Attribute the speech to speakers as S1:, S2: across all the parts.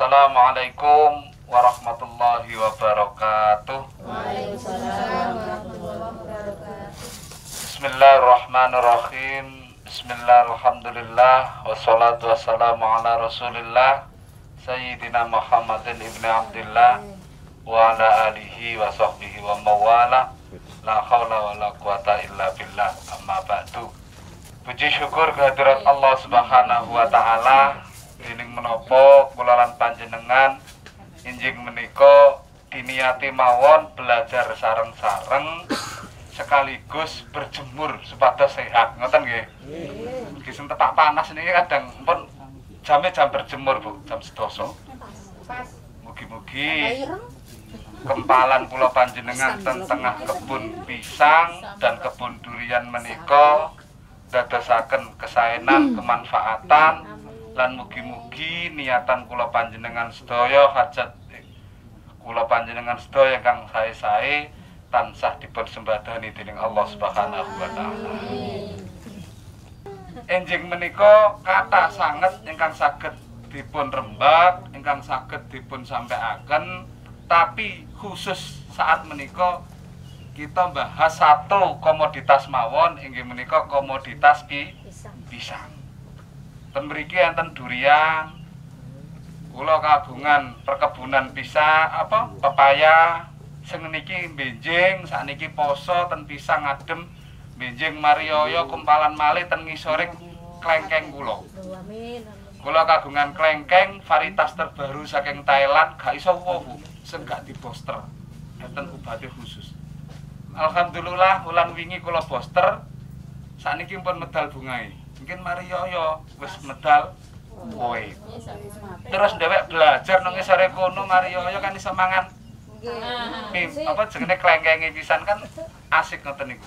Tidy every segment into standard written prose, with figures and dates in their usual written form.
S1: Assalamualaikum warahmatullahi wabarakatuh.
S2: Waalaikumsalam warahmatullahi wabarakatuh.
S1: Bismillahirrahmanirrahim. Bismillahirrahmanirrahim. Wassalatu wassalamu ala rasulillah Sayyidina Muhammadin ibn Abdillah wa ala alihi wa sahbihi wa mawala. La hawla wa la quwata illa billah. Amma ba'du. Puji syukur kehadirat Allah subhanahu wa ta'ala. Dining menapa kula lan panjenengan injing menika diniati mawon belajar sareng-sareng sekaligus berjemur supados sehat. Ngoten nggih. Nggih sing tepak panas niki kadang pun jam berjemur, Bu, jam 12. Mugi-mugi kempalan kula panjenengan ten tengah kebun pisang dan kebun durian menika dadosaken kesaenan kemanfaatan. Lan mugi-mugi niatan kula panjenengan sedaya hajat kula panjenengan sedaya ingkang sae-sae tansah dipun sembadani dening Allah Subhanahu wa taala. Enjing menika kathah sanget ingkang saged dipun rembag, ingkang saged dipun sampaiaken, tapi khusus saat menika kita bahas satu komoditas mawon inggih menika komoditas pisang. Ten mriki enten durian, kula kagungan perkebunan pisang pepaya, sing niki benjing sakniki poso ten pisang adem, benjing marioyo kumpalan malih ten ngisore klengkeng kula. Kula kagungan klengkeng varietas terbaru saking Thailand, gak iso Bu, sing gak diposter. Enten ubate khusus. Alhamdulillah wulan wingi kula poster, sakniki pun medal bungae. Mungkin Marioyo wis medal kowe. Terus dhewek belajar nang ngisore kono Marioyo kan iso mangan. Apa jenenge klengkenge pisan kan asik ngoten niku.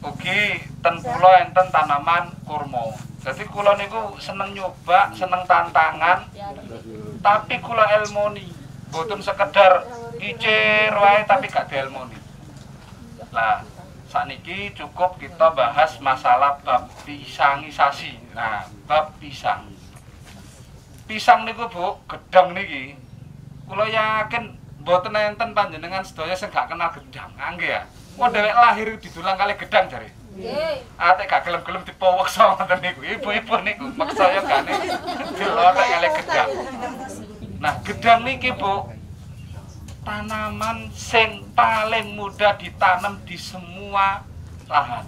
S1: Ugi ten kula enten tanaman kurma. Dadi kula niku seneng nyoba, seneng tantangan. Tapi kula elmoni, boten sekedar icir wae tapi gak dielmoni. Lah sakniki cukup kita bahas masalah bab pisangisasi. Nah, bab pisang. Pisang niku Bu, gedang niki. Kula yakin mboten enten panjenengan sedaya sing gak kenal gedang. Nggih ya. Wong dhewek lahir didulang kali gedang jare. Nggih. Ate gak gelem-gelem dipoweksa ngoten niku. Ibu-ibu niku meksa ya gane dilotek kali gedang. Nah, gedang niki Bu, tanaman sing paling mudah ditanam di semua lahan.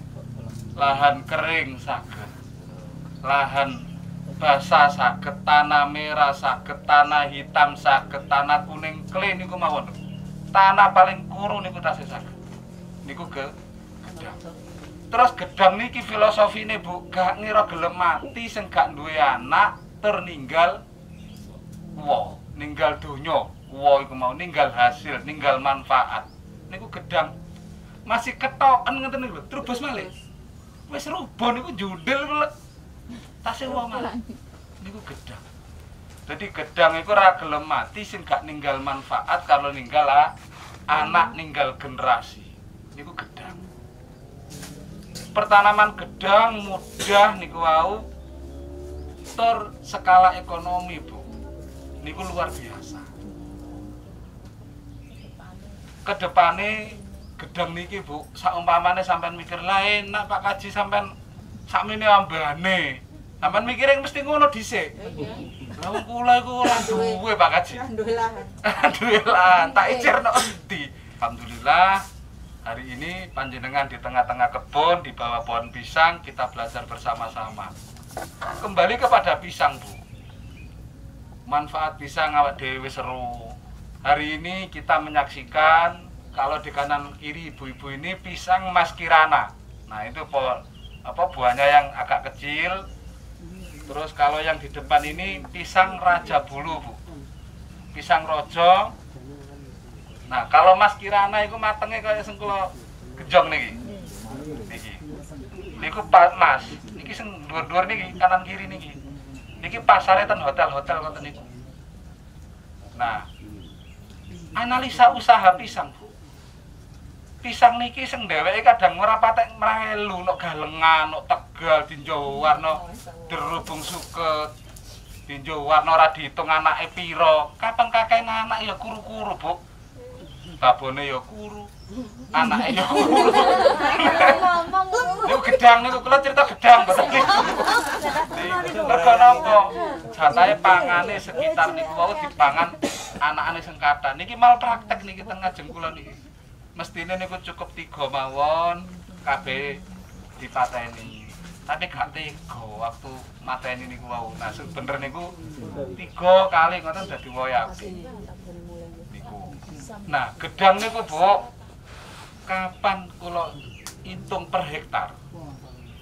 S1: Lahan kering saged, lahan basah saged, tanah merah saged, tanah hitam saged, tanah kuning kle niku mawon. Tanah paling kuru niku tasih saged. Niku gedang. Terus gedang niki filosofine Bu, gak ngira gelem mati sing gak duwe anak terninggal wah, ninggal donya. Wah iku mau ninggal hasil, ninggal manfaat. Niku gedang masih ketoken ngeten niku lho, trubus malih. Wis rubo niku jundil kok. Tasih wong malah. Niku gedang. Jadi gedang iku ora gelem mati sing gak ninggal manfaat kalau ninggal anak, ninggal generasi. Niku gedang. Pertanaman gedang mudah niku wau tur skala ekonomi Bu. Niku luar biasa. Kedepane gedang niki Bu, saumpamane sampean mikir lain, nak Pak Kaji sampean sakmene ambane. Sampean mikire mesti ngono dhisik. Lah wong kula iku ora duwe Pak Kaji. Duwe lahan. Duwe lahan, tak icirno endi. Alhamdulillah hari ini panjenengan di tengah-tengah kebun, di bawah pohon pisang, kita belajar bersama-sama. Kembali kepada pisang Bu. Manfaat pisang awak dhewe seru. Hari ini kita menyaksikan kalau di kanan kiri ibu-ibu ini pisang Mas Kirana. Nah itu buahnya yang agak kecil. Terus kalau yang di depan ini pisang Raja Bulu Bu. Pisang rojo. Nah kalau Mas Kirana itu matengnya kayak sing kula gejong niki. Niki. Niku Mas. Niki sing dhuwur-dhuwur niki kanan kiri niki. Niki pasare ten hotel-hotel ngoten niku. Nah, analisa usaha pisang Bu. Pisang niki sing dheweke kadang ora patek mrelu nek galengan, nek Tegal, Dinjowar, nek Derubung Suket. Pinjo warna ora diitung anake pira. Kapan kakek anak ya kuru-kuru, Bu. Babone ya kuru. Anake ya kuru. Niku gedang niku kula cerita gedang mboten niku. Mergo napa? Jatahe pangane sekitar niku wau dipangan anakane sing kathah. Niki mal praktek niki teng ngajeng kula niki. Mestine niku cukup 3 mawon kabeh dipateni. Tapi gak tega waktu mateni niku wau. Nah, sing bener niku 3 kali ngoten dadi woyapi. Niku. Nah, gedang niku, Bu, kapan kula hitung per hektar?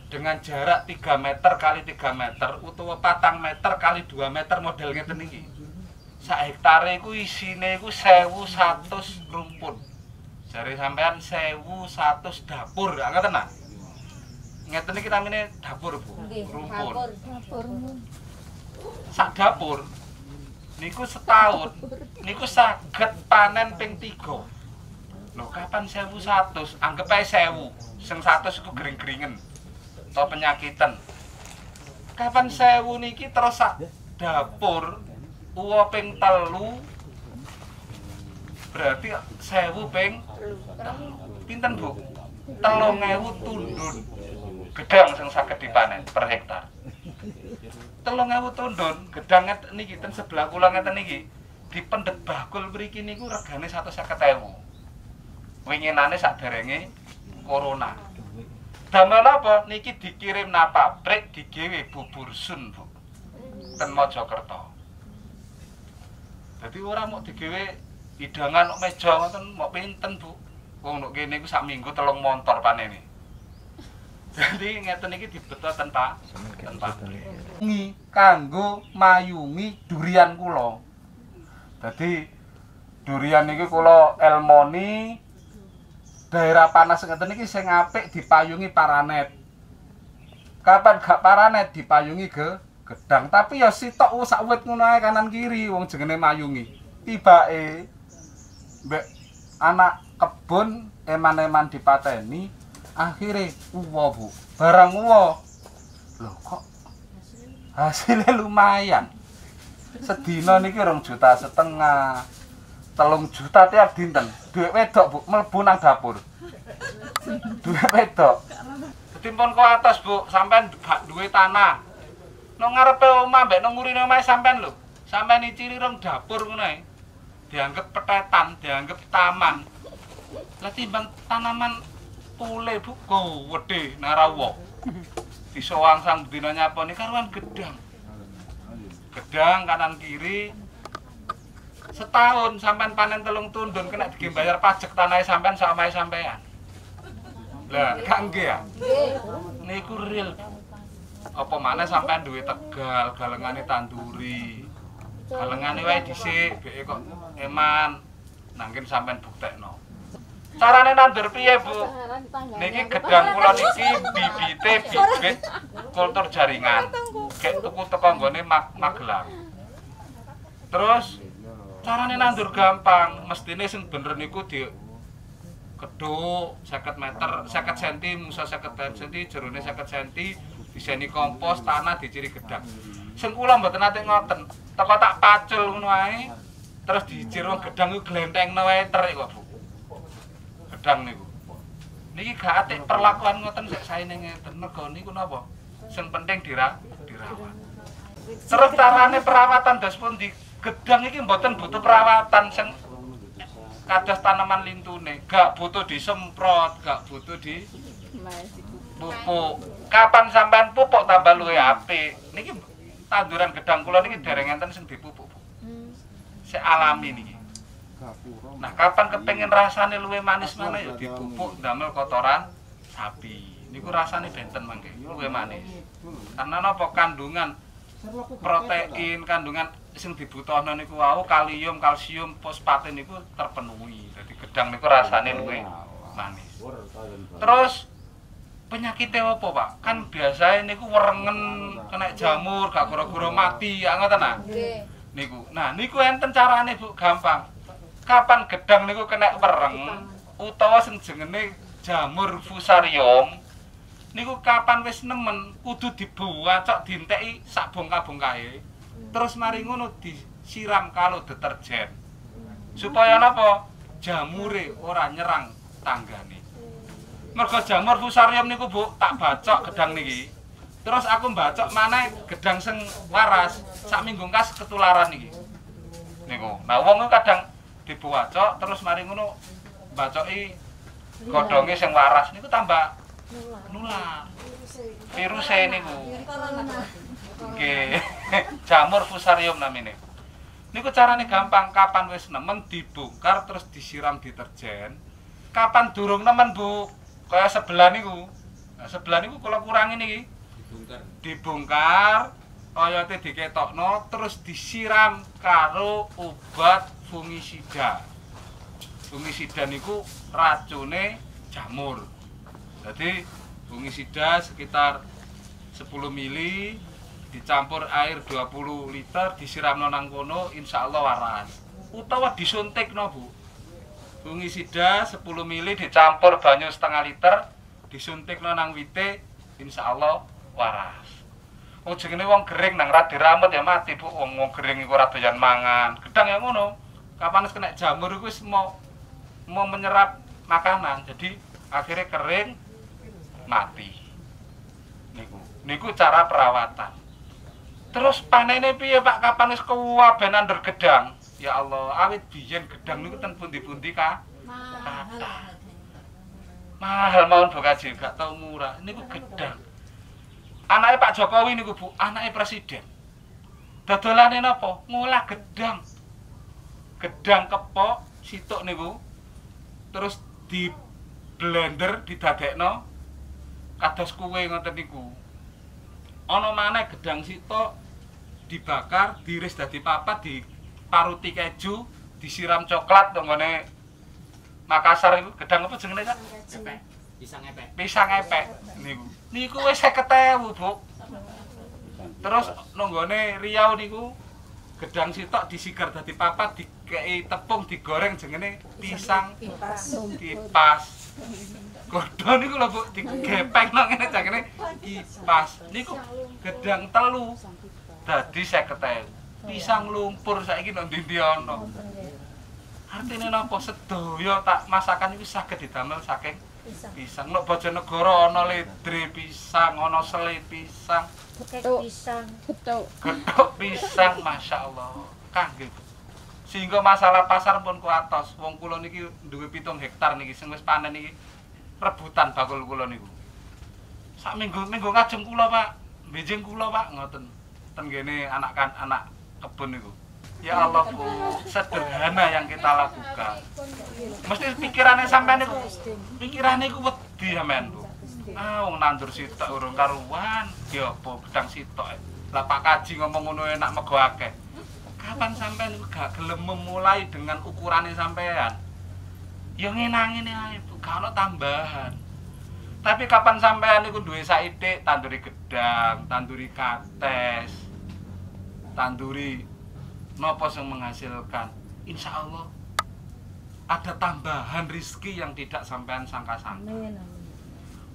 S1: Dengan jarak 3 meter kali 3 meter utawa 4 meter kali 2 meter model ngeten iki. Sak hektare iku isine iku 1100 rumpun. Jare sampean 1100 dapur, gak ngeten nah? Ngeten iki namine dapur, Bu. Rumpun. Sak dapur niku setahun niku saged panen ping 3. Lho kapan 1100? Anggep ae 1000. Sing 100 iku gering-geringen. Atau penyakitan. Kapan 1000 niki terus sak dapur uwa ping 3 berarti 1000 ping pinten, Bu? 3000 tundun. Gedang sing saged dipanen per hektar. 3000 tundun, gedang niki ten sebelah kula ngeten niki. Dipendhet bakul mriki niku regane 150.000. Winginane saderenge corona. Damel apa? Niki dikirim na pabrik digawe bubur sun, Bu. Ten Mojokerto. Dadi ora mok digawe hidangan kok meja ngoten mok pinten, Bu. Wong nek kene iku sak minggu 3 montor panene. Jadi ngeten iki dibeto ten pabrik. Ngi kanggo mayungi durian kula. Dadi durian niki kula elmoni daerah panas ngeten iki sing apik dipayungi paranet. Kapan gak paranet dipayungi gedang, tapi ya sitok sak wit ngono ae kanan kiri wong jenenge mayungi. Tibake mbek anak kebun eman-eman dipateni, akhire uwa, Bu. Barang uwa. Lho kok hasilnya lumayan. Sedina niki 2,5 juta, 3 juta tiap dinten. Duit wedok, Bu, mlebu nang dapur. Duit wedok. Dadi pun kok atas, Bu, sampean gak duwe tanah. Nang ngarepe omah mbek nang ngurine omahe sampean lho. Sampean iciri rong dapur ngono ae. Dianggep petetan, dianggep taman. Lah timbang tanaman pule, Bu, gede narawa. Bisa wangsang dina nyaponi karuan gedang. Gedang kanan kiri. Setahun sampean panen 3 tundun kena dige bayar pajak tanahe sampean sak omahe sampean. Lah, gak nggih ya? Niku real. Apa maneh sampean duwe Tegal, galengane tanduri. Galengane wae dhisik, beke kok eman. Nangkin sampean buktekno. Carane nandur piye, Bu? Niki gedang kula niki bibite bibit kultur jaringan. Kayak tuku teko nggone Magelang. Terus carane nandur gampang, mestine sing bener niku di keduk 50 meter, 50 cm, musa 50 cm, jerone 50 cm, diseni kompos, tanah diciri gedang. Sing kula mboten nate ngoten. Teko tak pacul ngono ae, terus dicir wong gedang iku glentengno wae terik kok, Bu. Gedang niku. Niki gak atik perlakuan ngoten sak saene ngeten. Mergo niku napa? Sing penting dirawat. Terus carane perawatan dos pundi? Gedang iki mboten butuh perawatan sing kados tanaman lintune, gak butuh disemprot, gak butuh di pupuk. Kapan sampean pupuk tambah luwih apik. Niki tanduran gedang kula niki dereng enten sing dipupuk, Bu. Sik alami niki. Nah, kapan kepengin rasane luwih manis maneh ya dipupuk ndamel kotoran sapi. Niku rasane benten mangke, luwih manis. Karena napa kandungan protein, kandungan sing dibutuhno niku wau kalium, kalsium, fosfat niku terpenuhi. Dadi gedang niku rasane luwih manis. Terus penyakitnya apa, Pak? Kan biasanya niku werengen, kena jamur, gak gara-gara mati, ya ngoten nah. Niku. Nah, niku enten carane, Bu, gampang. Kapan gedang niku kena wereng utawa sing jenenge jamur fusarium, niku kapan wis nemen kudu dibuacok dienteki sak bongkah-bongkahe. Terus mari ngono disiram karo deterjen. Supaya napa? Jamure ora nyerang tanggane. Mergo jamur fusarium niku Bu, tak bacok gedang niki. Terus aku mbacok maneh gedang sing waras, sak minggu kas ketularan niki. Niku. Nah, wong kadang dibacok terus mari ngono bacoki godhonge sing waras niku tambah nular. Virus niku. Nggih. Jamur fusarium namine. Niku carane gampang, kapan wis nemen dibongkar terus disiram deterjen. Kapan durung nemen Bu, kaya sebelah niku. Nah, sebelah niku kula kurangi niki. Dibongkar, oyote diketokno terus disiram karo obat fungisida. Fungisida niku racune jamur. Jadi fungisida sekitar 10 mili dicampur air 20 liter disiramno nang kono insyaallah waras. Utawa disuntikno Bu. Fungisida 10 mili dicampur banyu setengah liter disuntikno nang wite insyaallah waras. Oh jenenge wong gering nang ra diramut ya mati Bu. Wong gering iku ora doyan mangan. Gedang ya ngono. Kapan wis kena jamur iku wis mau menyerap makanan. Jadi akhirnya kering mati. Niku cara perawatan. Terus panene piye Pak? Kapan wis kuwaben nandur gedang? Ya Allah, awit biyen gedang niku ten pundi-pundi ka? Mahal mawon Bu Kaji, gak tau murah. Niku gedang. Anake Pak Jokowi niku Bu, anake presiden. Dodolane napa? Ngolah gedang. Gedang kepok situk niku. Terus di blender didadekno kados kue ngoten niku. Ana maneh gedang situk dibakar, diiris dadi papat, diparuti keju, disiram coklat nggone Makassar iku. Gedang apa jenenge, Kak? Pisang epek niku. Niku wis 50.000, Bu. Terus nonggone Riau niku gedang sitok disigar dadi papat, dikei tepung digoreng jenenge pisang kipas. Godho niku lho Bu, digepeng nang ngene jangene kipas. Niku gedang telu dadi 50.000. Pisang lumpur saiki nang ndi-ndi ana. Artine napa sedaya tak masakan iki saged didamel saking pisang. Nek Bojonegoro ana ledre pisang, ana sele pisang, gethuk pisang, masyaallah. Kangge. Sehingga masalah pasar pun kuatos. Wong kula niki duwe 7 hektar niki sing wis panen niki rebutan bakul kula niku. Sak minggu ngajeng kula, Pak. Benjing kula, Pak, ngoten. Ten kene anak kebun niku. Ya Allah Bu, sederhana yang kita lakukan. Mesti pikirannya sampean niku, pikirane iku wedi sampean Bu. Ah wong nandur sitok urung karuan, ya apa gedang sitok. Lah Pak Kaji ngomong ngono enak mego akeh. Kapan sampean iku gak gelem memulai dengan ukurane sampean? Ya ngenangine ae Bu, gak ono tambahan. Tapi kapan sampean iku duwe saithik tanduri gedang, tanduri kates, tanduri napa sing menghasilkan, insya Allah ada tambahan rizki yang tidak sampean sangka-sangka.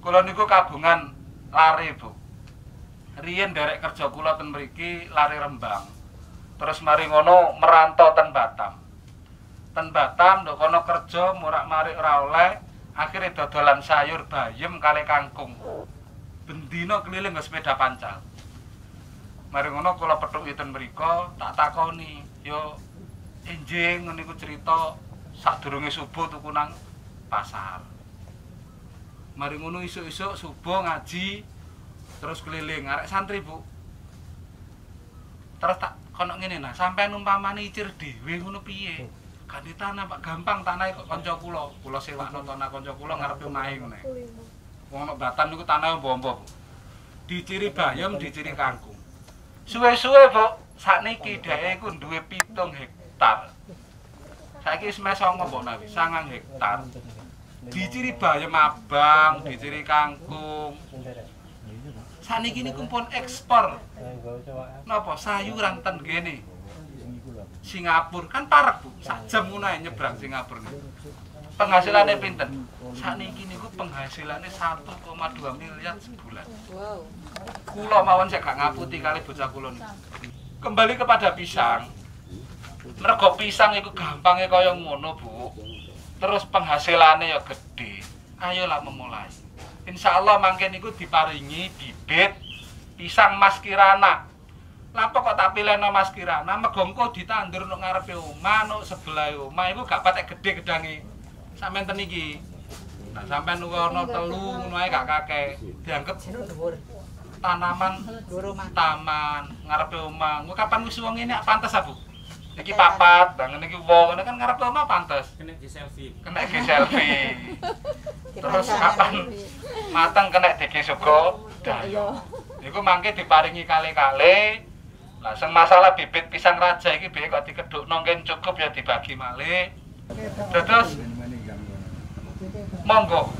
S1: Kula niku kagungan lare Bu. Riyen derek kerja kula ten mriki lare Rembang. Terus mari ngono merantau ten Batam. Ten Batam ndok kono kerja murak-marik ora oleh, akhire dodolan sayur bayem kali kangkung. Bendina keliling nggo sepeda pancal. Mari ngono kula pethuki ten mriko, tak takoni, yo enjing ngene iku cerita sadurunge subuh tuku nang pasar. Mari ngono isuk-isuk subuh ngaji terus keliling arek santri Bu. Terus tak kono ngene nah, sampean umpamane icir dhewe ngono piye? Ganti tanah Pak, gampang tanahe kok kanca kula. Kula sewakno tanah kanca kula ngarepe omahe ngene. Wong nek Batam niku tanahe ombo-ombo. Diciri bayem, diciri kangkung. Suwe-suwe Bu, sakniki dheke iku duwe 7 hektar. Saiki wis mes 9 mbok nawi, 9 hektar. Diciri bayem abang, diciri kangkung. Sakniki niku pun ekspor. Napa sayuran ten kene. Singapura kan parek Bu, sak jam ngono ae nyebrang Singapura niku. Penghasilannya pinten? Sakniki niku penghasilannya 1,2 miliar sebulan. Wow. Kula mawon sik gak ngaputi kali bocah kula niku. Kembali kepada pisang. Mergo pisang itu gampangnya kaya ngono, Bu. Terus penghasilannya ya gede. Ayolah memulai. Insya Allah mangke niku diparingi bibit pisang Mas Kirana. Lapa kok tak pilihno Mas Kirana? Mergo engko ditandur nang ngarepe omah, nang sebelah omah iku gak patek gede gedange. Sampeyan ten iki. Nah, sampeyan nuwono telu ngono ae gak kakek. Dianggep tanaman taman ngarepe omah. Engko kapan wis wong ngene pantes ah, Bu. Iki papat, bangun iki wong, kan ngarepe omah pantes. Kena di selfie. Terus kapan mateng kena diki suga dayo. Iku mangke diparingi kali-kali. Lah sing masalah bibit pisang raja iki biye kok dikedhukno ngen cukup ya dibagi malih. Terus monggo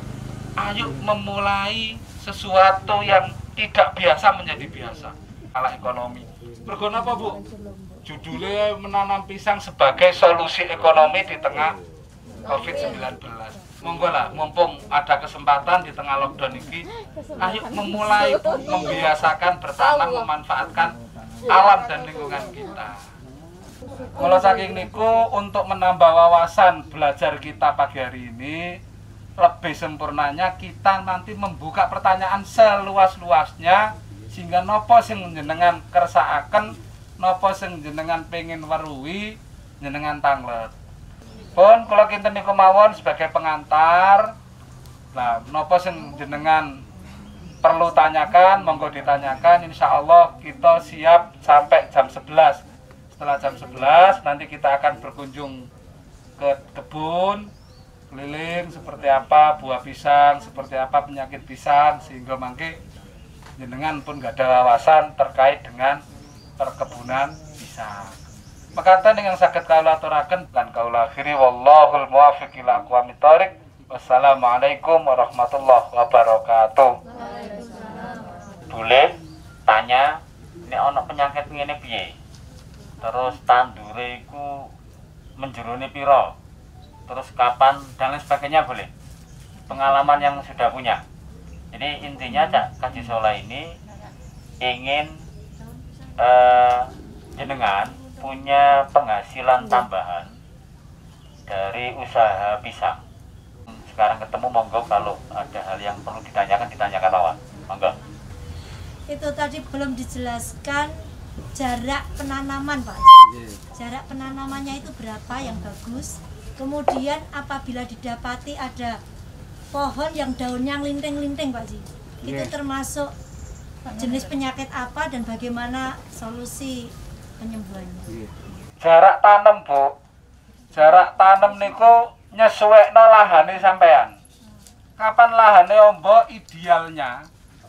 S1: ayo memulai sesuatu yang tidak biasa menjadi biasa. Ala ekonomi. Mergo napa, Bu? Judulnya menanam pisang sebagai solusi ekonomi di tengah COVID-19. Monggo lah, mumpung ada kesempatan di tengah lockdown ini, ayo memulai membiasakan bertanam, memanfaatkan alam dan lingkungan kita. Kalau saking niku untuk menambah wawasan belajar kita pagi hari ini, lebih sempurnanya kita nanti membuka pertanyaan seluas-luasnya sehingga nopo sing jenengan kersakaken napa sing jenengan pengen weruhi jenengan tanglet. Pun kula kinten niku mawon sebagai pengantar. Nah, napa sing jenengan perlu tanyakan, monggo ditanyakan. Insyaallah kita siap sampai jam 11. Setelah jam 11 nanti kita akan berkunjung ke kebun, keliling seperti apa buah pisang, seperti apa penyakit pisang sehingga mangke jenengan pun gak ada wawasan terkait dengan perkebunan pisang. Mekaten yang saged kawula aturaken lan kawula akhiri wallahul muwaffiq ila aqwamit thoriq. Wassalamualaikum warahmatullahi wabarakatuh. Boleh tanya nek ana penyakit ngene piye? Terus tandure iku menjerone pira? Terus kapan dan lain sebagainya boleh. Pengalaman yang sudah punya. Jadi intinya Cak Kaji Sola ini ingin jenengan punya penghasilan tambahan dari usaha pisang. Sekarang ketemu monggo kalau ada hal yang perlu ditanyakan lawan. Monggo.
S2: Itu tadi belum dijelaskan jarak penanaman, Pak. Jarak penanamannya itu berapa yang bagus? Kemudian apabila didapati ada pohon yang daunnya linting-linting, Pak Ji. Itu termasuk jenis penyakit apa dan bagaimana solusi penyembuhannya?
S1: Jarak tanam, Bu. Jarak tanam niku nyesuekno lahane sampean. Kapan lahane ombo idealnya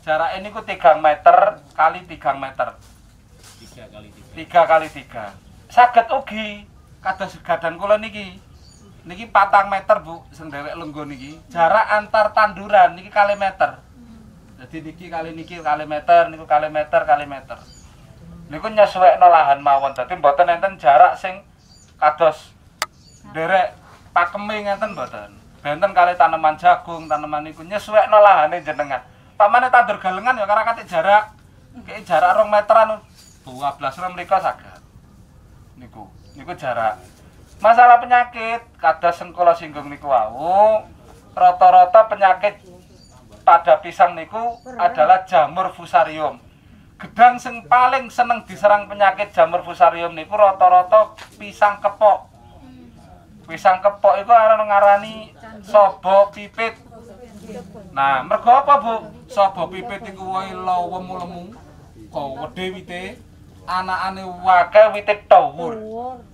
S1: jarak ini ku 3 meter kali 3 meter. 3 kali 3. Saged ugi kados gadan kula niki. Niki 4 meter, Bu, sing dhewek lenggo niki. Jarak antar tanduran niki kali meter. Jadi niki kali meter, niku kali meter. Niku nyesuekno lahan mawon. Dadi mboten enten jarak sing kados derek pakeme ngenten mboten. Benten kali tanaman jagung, tanaman niku nyesuekno lahane jenengan. Pamane tandur galengan ya kara katik jarak. Kayak jarak 2 meteran. 12 mriko saged. Niku jarak. Masalah penyakit kados sing kula singgung niku wau, rata-rata penyakit pada pisang niku adalah jamur fusarium. Gedang sing paling seneng diserang penyakit jamur fusarium niku rata-rata pisang kepok. Pisang kepok itu ngarani sobo pipit. Nah, mergo apa, Bu? Sobo pipit iku wae lemu-lemu, kok wedhe wite, anakane wake wite dhuwur.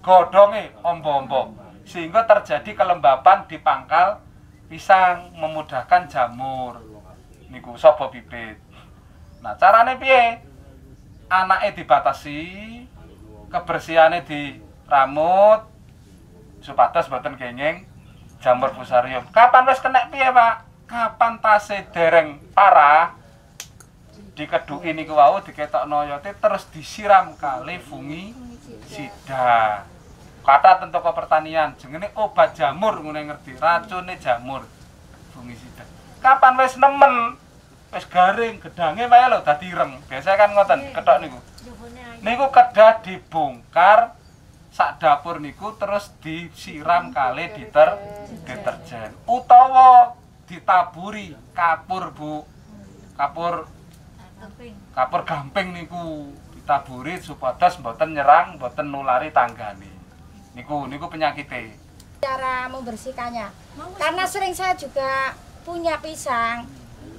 S1: Godhonge ombo-ombo. Sehingga terjadi kelembapan di pangkal pisang memudahkan jamur. Niku sobo bibit. Nah, carane piye? Anake dibatasi, kebersihane diramut supados boten kenging jamur fusarium. Kapan wis kena piye, Pak? Kapan tasih dereng parah dikeduki niku wau diketokno oyote terus disiram kali fungisida. Kata tentu ke pertanian jenenge obat jamur ngene ngerti, racune jamur fungisida. Kapan wis nemen wis garing gedange wae lho dadi ireng. Biasa kan ngoten ketok niku. Niku kedah dibongkar sak dapur niku terus disiram kali deterjen utawa ditaburi kapur Bu. Kapur gamping niku ditaburi supados mboten nyerang, mboten nulari tanggane. Niku penyakitnya.
S3: Cara membersihkannya, karena sering saya juga punya pisang,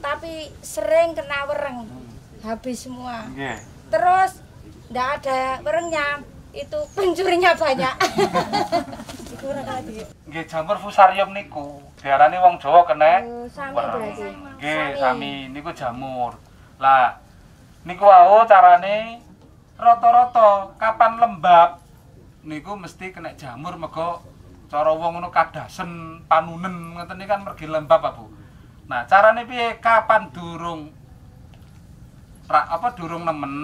S3: tapi sering kena wereng, habis semua. Terus nggak ada werengnya, itu pencurinya banyak.
S1: Nggih, jamur fusarium niku diarani wong Jawa kena
S3: Sami
S1: wereng.
S3: berarti.
S1: Nggih, sami niku jamur. Lah niku wau carane rata-rata kapan lembab niku mesti kena jamur mergo cara wong ngono kadasen panunen ngoten iki kan mergi lembab Pak Bu. Nah, carane piye kapan durung nemen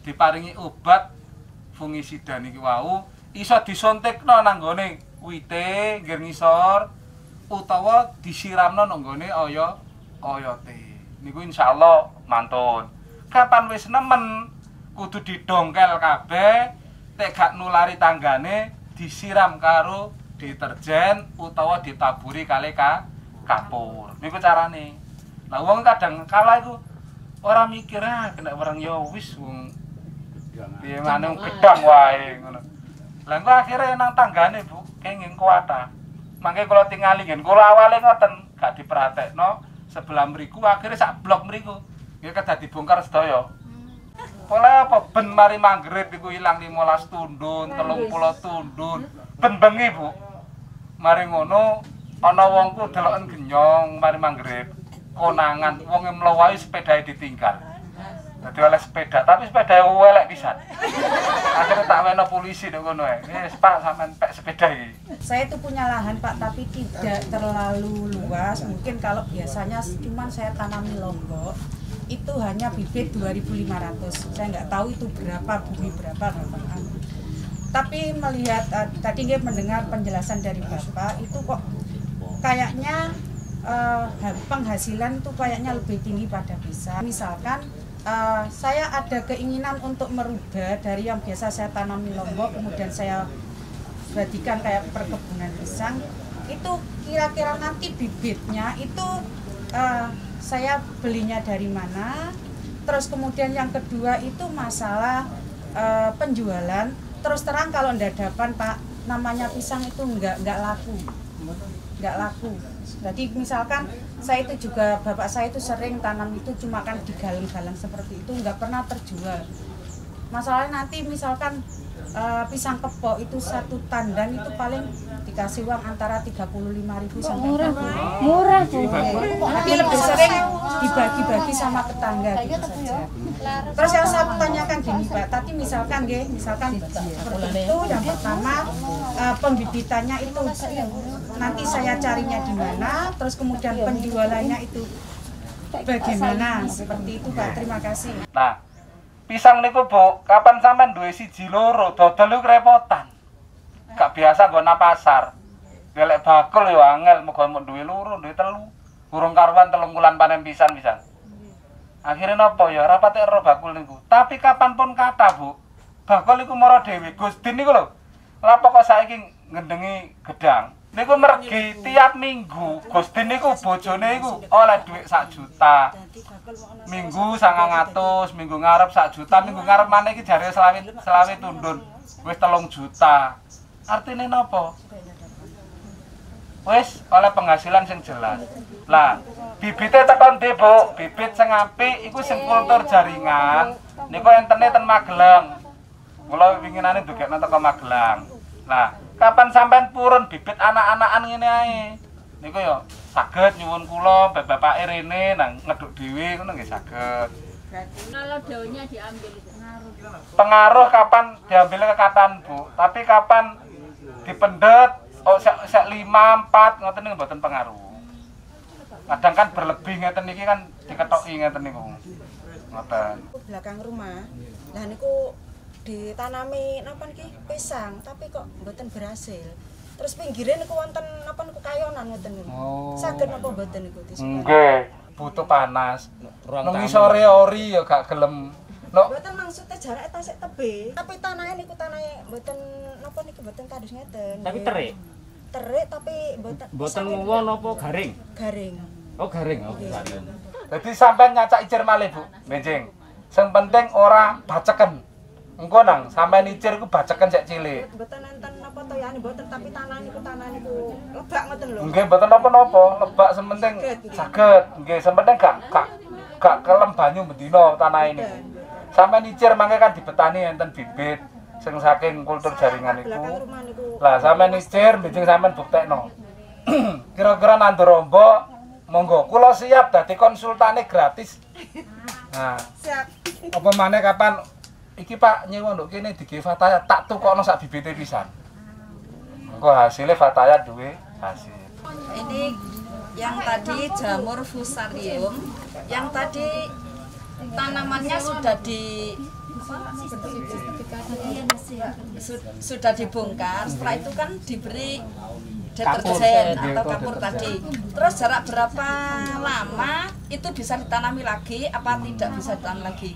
S1: diparingi obat fungisida niki wau iso disuntikno nang gone wite nggih ngisor utawa disiramno nang gone oyote. Niku insyaallah mantun. Kapan wis nemen kudu didongkel kabeh, tek gak nulari tanggane disiram karo deterjen utawa ditaburi kali kapur. Niku carane. Lah wong kadang kala iku ora mikir kena wereng ya wis wong piye manung gedang wae ngono. Lah engko akhire nang tanggane Bu, kenging kuwata. Mangke kula tingali ngen kula awale ngoten, gak dipratekno sebelah mriku akhire sak blok mriku. Nggih kedah dibongkar sedaya. Pola apa ben mari manggrib iku ilang 15 tundun, 30 tundun. Ben bengi Bu. Mari ngono ana wongku deloken genyong mari manggrib. Konangan wong mlawahi sepedahe ditinggal. Dadi oleh sepeda, tapi sepeda elek pisan. Akhirnya tak weno polisi nek ngono ae. Wis Pak sampean pek sepeda iki.
S4: Saya itu punya lahan Pak, tapi tidak terlalu luas. Mungkin kalau biasanya cuma saya tanami lombok, itu hanya bibit 2.500. Saya nggak tahu itu berapa, bumi berapa. Tapi melihat tadi nggih mendengar penjelasan dari Bapak, itu kok kayaknya penghasilan itu kayaknya lebih tinggi pada pisang. Misalkan saya ada keinginan untuk merubah dari yang biasa saya tanami lombok, kemudian saya jadikan kayak perkebunan pisang. Itu kira-kira nanti bibitnya itu saya belinya dari mana? Terus kemudian yang kedua itu masalah penjualan. Terus terang kalau dadapan Pak, namanya pisang itu nggak laku. Jadi misalkan saya itu juga, bapak saya itu sering tanam itu cuma kan di galang-galang seperti itu, nggak pernah terjual. Masalahnya nanti misalkan pisang kepok itu satu tandan itu paling dikasih uang antara 35.000 sampai 40.000.
S3: Murah Bu.
S4: Tapi lebih sering dibagi-bagi sama tetangga gitu saja. Terus yang saya tanyakan gini Pak, tadi misalkan seperti itu yang pertama pembibitannya itu nanti saya carinya di mana, terus kemudian penjualannya itu bagaimana, seperti itu Pak. Terima kasih.
S1: Nah, pisang niku Bu, kapan sampean duwe siji loro, dodol niku kerepotan. Gak biasa nggona pasar. Golek bakul yo angel, muga mung duwe loro, duwe telu. Urung karuan 3 wulan panen pisan. Akhirnya napa ya ora patek ero bakul niku. Tapi kapanpun kata Bu, bakul niku mara dhewe. Gusdin niku lho. Lha kok saiki ngendengi gedang. Niku mergi tiap minggu. Gusdin niku bojone iku oleh dhuwit 1 juta. Minggu 900, minggu ngarep 1 juta, minggu ngarep maneh iki jare selawe tundun. Wis 3 juta. Artine napa? Wis oleh penghasilan sing jelas. Lah, bibite tekan ndi, Bu? Bibit sing apik iku sing kultur jaringan. Niku entene ten Magelang. Kula winginane ndugekno teko Magelang. Lah, kapan sampean purun bibit anak-anakan ngene ae? Niku ya saged nyuwun kula bapake rene nang ngeduk dhewe ngono nggih saged.
S3: Kalau daunnya diambil
S1: Pengaruh kapan diambil kekatan, Bu. Tapi kapan dipendet sek 5 4 ngoten niku mboten pengaruh. Kadang kan berlebih ngeten iki kan diketoki ngeten niku. Ngoten.
S5: Belakang rumah. Lah niku ditanami napa niki pisang, tapi kok mboten berhasil. Terus pinggire niku wonten napa niku kayonan ngoten niku. Saged napa mboten niku disuwun?
S1: Nggih, butuh panas. Nang isore ori ya gak gelem
S5: Mboten maksudnya jarak tasik tebe. Tapi tanahnya niku tanahnya mboten napa niku mboten kados ngeten.
S6: Tapi terik.
S5: Terik tapi mboten.
S6: Mboten nguwon napa garing?
S5: Garing.
S6: Oh, garing. Oh, garing.
S1: Jadi sampean nyacak icir malih, Bu. Benjing. Sing penting ora baceken. Engko nang sampean icir ku baceken sik cilik.
S5: Mboten enten napa toyane mboten tapi tanah niku lebak ngoten lho.
S1: Nggih mboten napa-napa, lebak sementing saged. Nggih, sementing gak kelem banyu bendina tanah ini. Sampeyan icir mangke kan dibetani enten bibit sing saking kultur jaringan iku. Lah sampeyan icir benjing sampeyan buktekno. Kira-kira nandur rombok monggo kula siap dadi konsultane gratis. Nah, siap. Apa maneh kapan iki Pak nyewa nduk kene dige fatayat tak tukokno sak bibite pisan. Engko hasilnya fatayat duwe hasil.
S7: Ini yang tadi jamur fusarium, yang tadi tanamannya sudah sudah dibongkar. Setelah itu kan diberi deterjen atau kapur tadi. Terus jarak berapa lama itu bisa ditanami lagi? Apa tidak bisa ditanam lagi?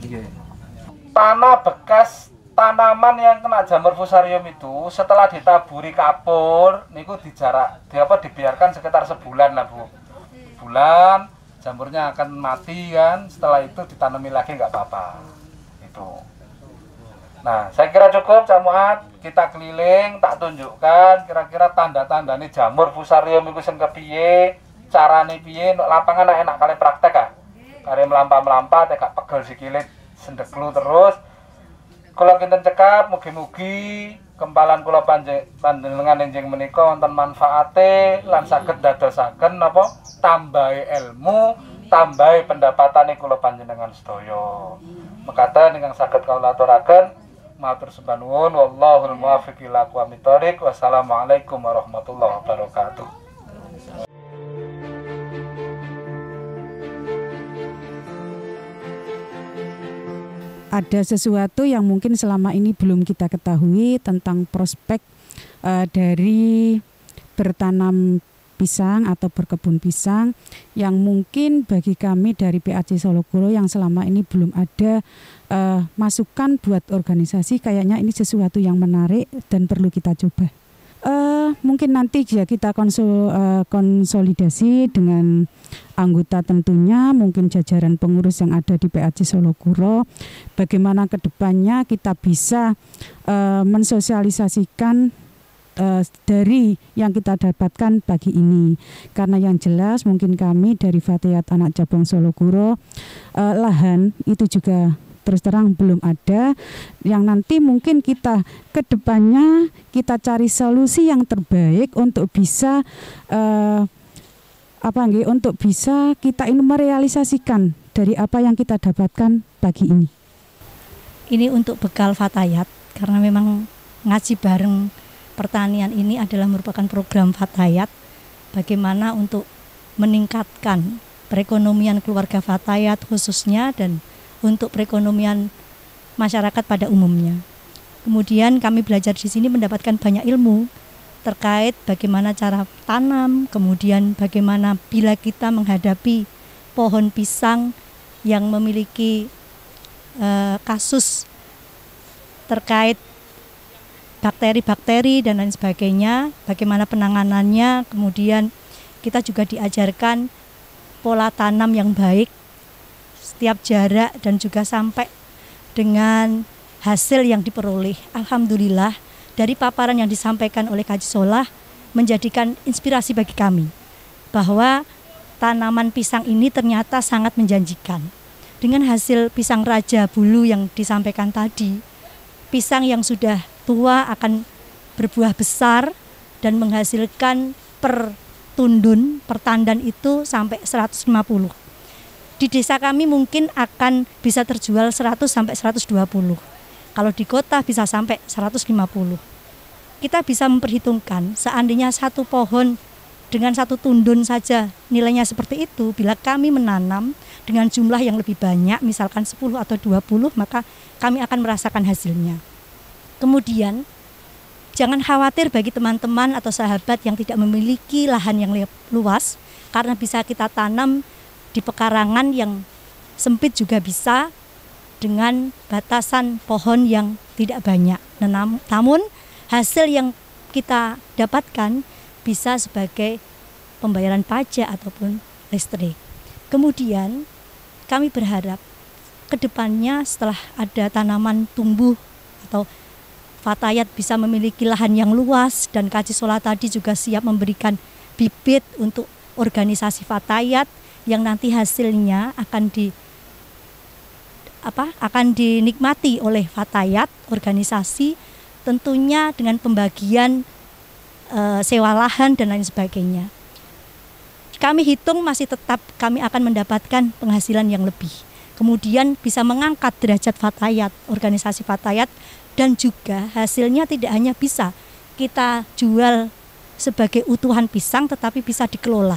S1: Tanah bekas tanaman yang kena jamur fusarium itu setelah ditaburi kapur niku dibiarkan sekitar sebulan lah Bu. Bulan jamurnya akan mati kan, setelah itu ditanami lagi nggak apa-apa itu. Nah saya kira cukup Cak Muat, kita keliling tak tunjukkan kira-kira tanda-tandanya jamur fusarium itu sing kepiye, carane piye, nek lapangan enak kali praktek ah. Kare melampa-melampa gak pegel sikilit sendeklu terus. Kula kinten cekap mugi-mugi kempalan kula panjenengan enjing menika wonten manfaate lan saged dadosaken napa tambahi ilmu, tambahi pendapatane kula panjenengan sedaya. Mekaten ingkang saged kula aturaken matur sembah nuwun wallahul muwaffiq ila aqwamit thoriq. Wassalamualaikum warahmatullahi wabarakatuh.
S8: Ada sesuatu yang mungkin selama ini belum kita ketahui tentang prospek dari bertanam pisang atau berkebun pisang yang mungkin bagi kami dari PAC Solokuro yang selama ini belum ada masukan buat organisasi. Kayaknya ini sesuatu yang menarik dan perlu kita coba. Mungkin nanti ya kita konsolidasi dengan anggota tentunya, mungkin jajaran pengurus yang ada di PAC Solokuro, bagaimana ke depannya kita bisa mensosialisasikan dari yang kita dapatkan pagi ini. Karena yang jelas mungkin kami dari Fatayat Anak Cabang Solokuro lahan itu juga terus terang belum ada, yang nanti mungkin kita ke depannya kita cari solusi yang terbaik untuk bisa untuk bisa kita ini merealisasikan dari apa yang kita dapatkan pagi ini.
S2: Ini untuk bekal Fatayat, karena memang ngaji bareng pertanian ini adalah merupakan program Fatayat, bagaimana untuk meningkatkan perekonomian keluarga Fatayat khususnya dan untuk perekonomian masyarakat pada umumnya. Kemudian kami belajar di sini mendapatkan banyak ilmu terkait bagaimana cara tanam, kemudian bagaimana bila kita menghadapi pohon pisang yang memiliki kasus terkait bakteri-bakteri dan lain sebagainya, bagaimana penanganannya. Kemudian kita juga diajarkan pola tanam yang baik, setiap jarak dan juga sampai dengan hasil yang diperoleh. Alhamdulillah dari paparan yang disampaikan oleh Kaji Solah menjadikan inspirasi bagi kami bahwa tanaman pisang ini ternyata sangat menjanjikan. Dengan hasil pisang raja bulu yang disampaikan tadi, pisang yang sudah tua akan berbuah besar dan menghasilkan per tundun, per tandan itu sampai 150. Di desa kami mungkin akan bisa terjual 100 sampai 120. Kalau di kota bisa sampai 150. Kita bisa memperhitungkan seandainya satu pohon dengan satu tundun saja nilainya seperti itu, bila kami menanam dengan jumlah yang lebih banyak, misalkan 10 atau 20, maka kami akan merasakan hasilnya. Kemudian jangan khawatir bagi teman-teman atau sahabat yang tidak memiliki lahan yang luas, karena bisa kita tanam di pekarangan yang sempit juga bisa, dengan batasan pohon yang tidak banyak. Namun hasil yang kita dapatkan bisa sebagai pembayaran pajak ataupun listrik. Kemudian kami berharap kedepannya setelah ada tanaman tumbuh atau Fatayat bisa memiliki lahan yang luas dan Kajisola tadi juga siap memberikan bibit untuk organisasi Fatayat yang nanti hasilnya akan dinikmati oleh Fatayat organisasi, tentunya dengan pembagian sewa lahan dan lain sebagainya. Kami hitung masih tetap kami akan mendapatkan penghasilan yang lebih. Kemudian bisa mengangkat derajat Fatayat, organisasi Fatayat, dan juga hasilnya tidak hanya bisa kita jual sebagai utuhan pisang, tetapi bisa dikelola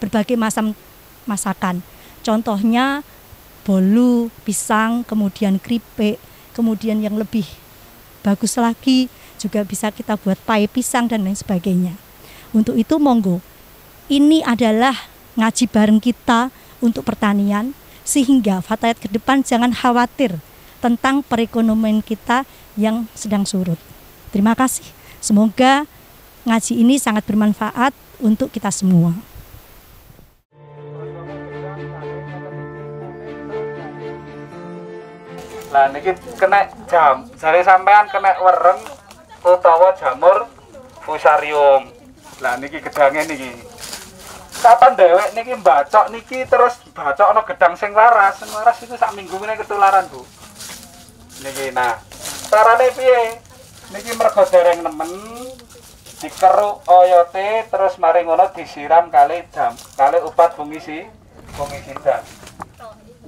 S2: berbagai macam masakan. Contohnya bolu pisang, kemudian keripik, kemudian yang lebih bagus lagi juga bisa kita buat pai pisang dan lain sebagainya. Untuk itu monggo, ini adalah ngaji bareng kita untuk pertanian, sehingga Fatayat ke depan jangan khawatir tentang perekonomian kita yang sedang surut. Terima kasih. Semoga ngaji ini sangat bermanfaat untuk kita semua.
S1: Lah niki kena jam, jare sampean kena wereng utawa jamur fusarium. Lah niki gedange niki. Kapan dhewek niki mbacok niki terus bacok ana gedang sing waras itu sak minggu meneh ketularan, Bu. Niki nah, carane piye? Niki mergo dereng nemen dikeruk oyote terus mari ngono disiram kali upat fungisida.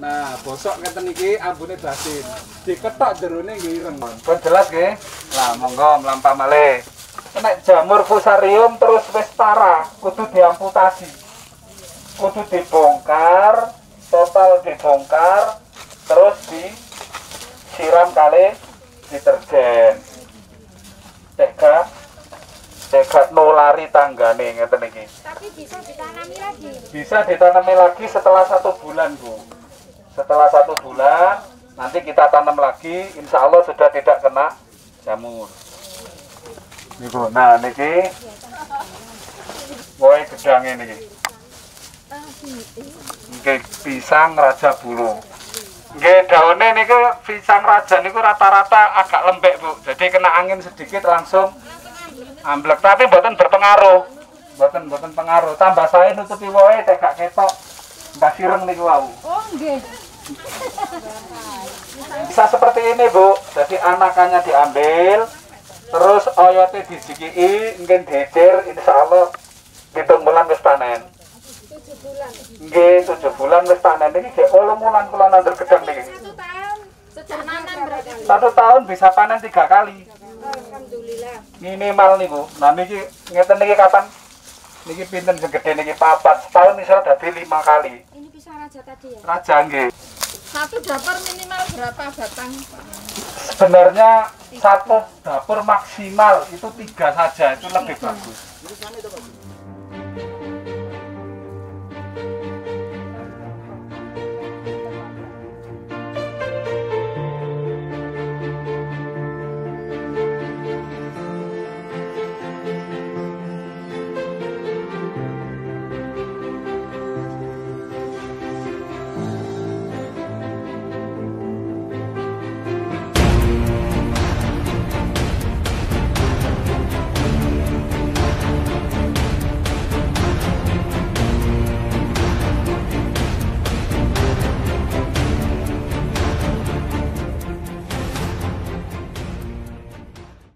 S1: Nah, bosok ngeten iki ambune basin. Diketok jerone nggih ireng. Pun jelas nggih. Lah monggo mlampah malih. Nek jamur fusarium terus wis parah, kudu diamputasi. Kudu dibongkar, total dibongkar, terus disiram kali deterjen. Cegak nulari tanggane ngeten iki.
S3: Tapi bisa ditanami lagi.
S1: Bisa ditanami lagi setelah 1 bulan, Bu. Setelah 1 bulan nanti kita tanam lagi, insya Allah sudah tidak kena jamur. Niku, nah niki, woe gedangnya niki. Niki pisang raja bulu. Nggih daune niku pisang raja niku rata-rata agak lembek, Bu. Jadi kena angin sedikit langsung amblek, tapi mboten berpengaruh. Mboten pengaruh. Tambah saya nutupi woe tegak ketok. Mbah sireng niku wau.
S3: Oh nggih.
S1: Bisa seperti ini, Bu. Jadi anakannya diambil, terus oyote dijikiki, mungkin dejer, insya Allah 7 bulan wis panen.
S3: 7 bulan.
S1: Nggih, 7 bulan wis panen. Ini nggih 8 bulan kula nandur gedang niki.
S3: 1 tahun sejak panen berarti.
S1: 1 tahun bisa panen 3 kali.
S3: Alhamdulillah.
S1: Minimal niku. Nah niki ngeten niki kapan? Niki pinten sing gedhe niki 4. Setahun iso dadi 5 kali.
S3: Ini pisang raja tadi ya?
S1: Raja nggih.
S7: Satu dapur minimal berapa batang?
S1: Sebenarnya 1 dapur maksimal itu 3 saja, itu lebih bagus.